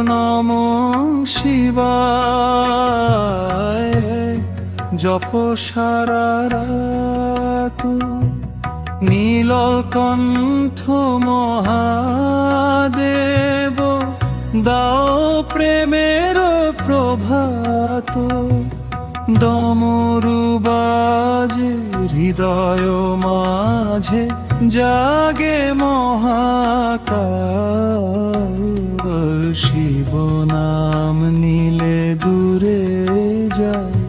নমো শিবায় জপ সারা রাত নীলকণ্ঠ মহাদেব দাও প্রেমের প্রভাত ডমরু বাজে হৃদয় মাঝে জাগে মহাকাল শিব নাম নিলে দূরে যায়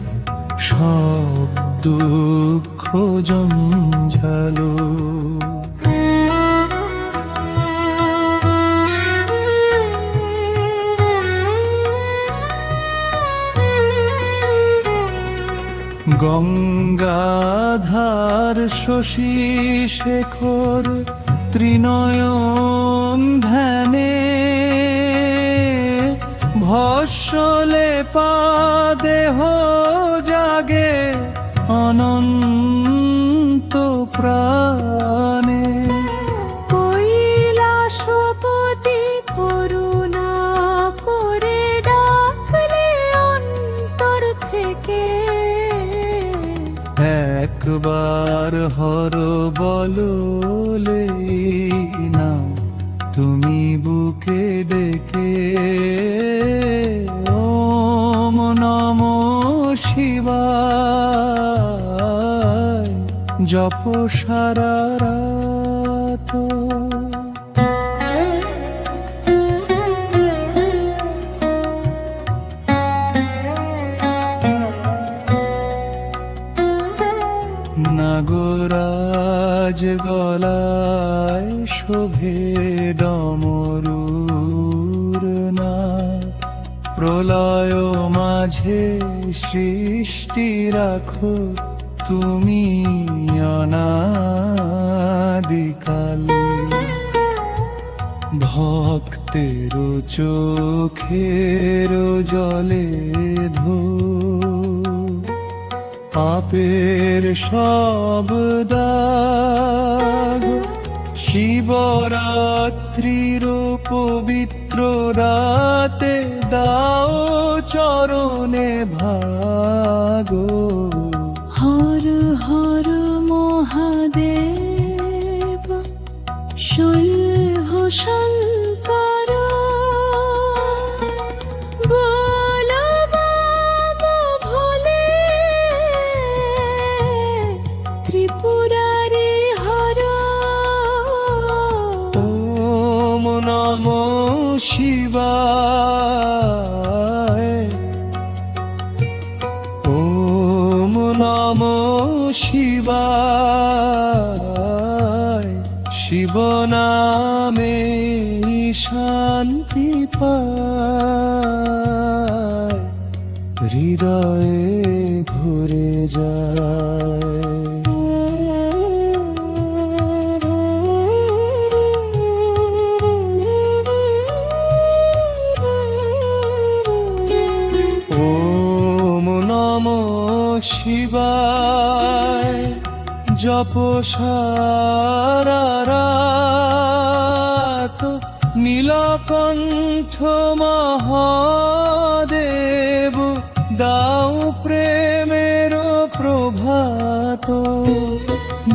সব দুঃখ জঞ্জালো গঙ্গাধার শশী শেখর ত্রিনয়ন ধ্যানে ভস্যলে দেহ জাগে অনন্ত প্রাণে কৈলাসপতি করুণা করে ডাকলে অন্তর থেকে একবার হর বললে না তুমি বুকে ডেকে ওম নমো শিবায় জপ সারা রাত নাগরাজ গলায় শোভে ডমরুর নাদ প্রলয় মাঝে সৃষ্টি রাখো তুমি অনাদিকাল ভক্তের চোখের জলে ধো পাপের সব দাগ শিবরাত্রির পবিত্র রাতে দাও চরণে ভাগো হর হর মহাদেব শৈল শঙ্কর ত্রিপুরারি হর ওম নমো শিবায় ওম নমো শিবায় শিব নামে শান্তি পায় হৃদয়ে ভরে যায় শিবায় জপ সারা রাত নীলকণ্ঠ মহাদেব দাও প্রেমের প্রভাত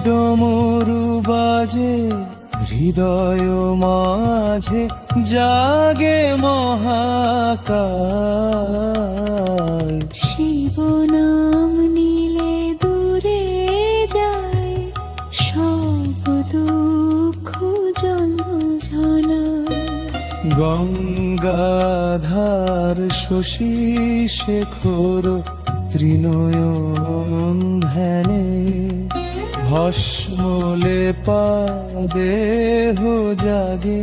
ডমরু বাজে হৃদয় মাঝে জাগে মহাকাল শিব নাম নিলে দূরে যায় সব দুঃখ জঞ্জালা গঙ্গাধার শশী শেখর ত্রিনয়ন ধ্যানে ভস্মলে দেহ জাগে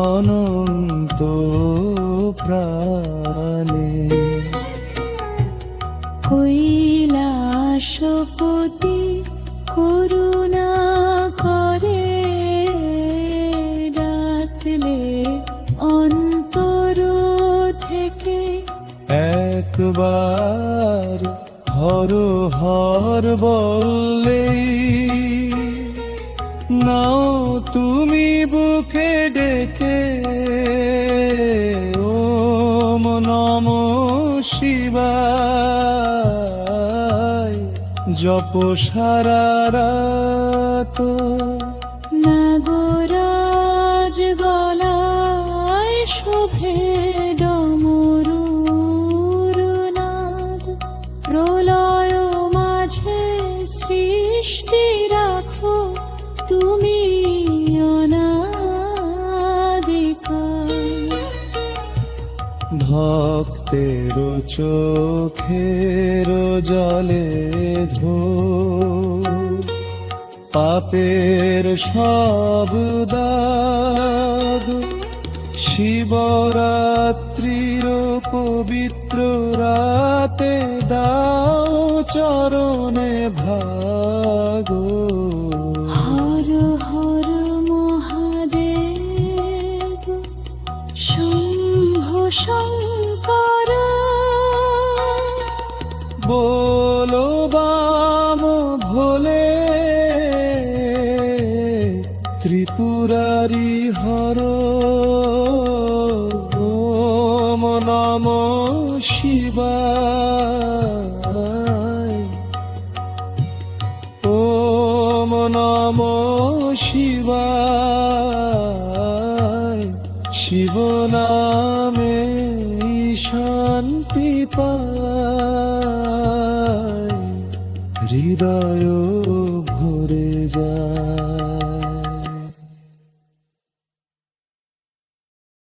অনন্ত প্রাণে কৈলাসপতি করুণা করে ডাকলে অন্তর থেকে একবার হর হর বললেই নাও তুমি বুকে ডেকে ও শিবায় জপ সারা রাত নাগরাজ গলায় শোভে ডমরুর নাদ প্রলয় মাঝে সৃষ্টি রাখো তুমি অনাদিকাল ভক্তের চোখের জলে ধো পাপের সব দাগ শিবরাত্রির পবিত্র রাতে দাও চরণে ভাগো হর হর মহাদেব শম্ভো শঙ্কর বলো বাম ভোলে ত্রিপুরারি হর ওম নম শিবায় ওম নম শিবায় শিব নামে শান্তি পায় হৃদয় ভরে যায়।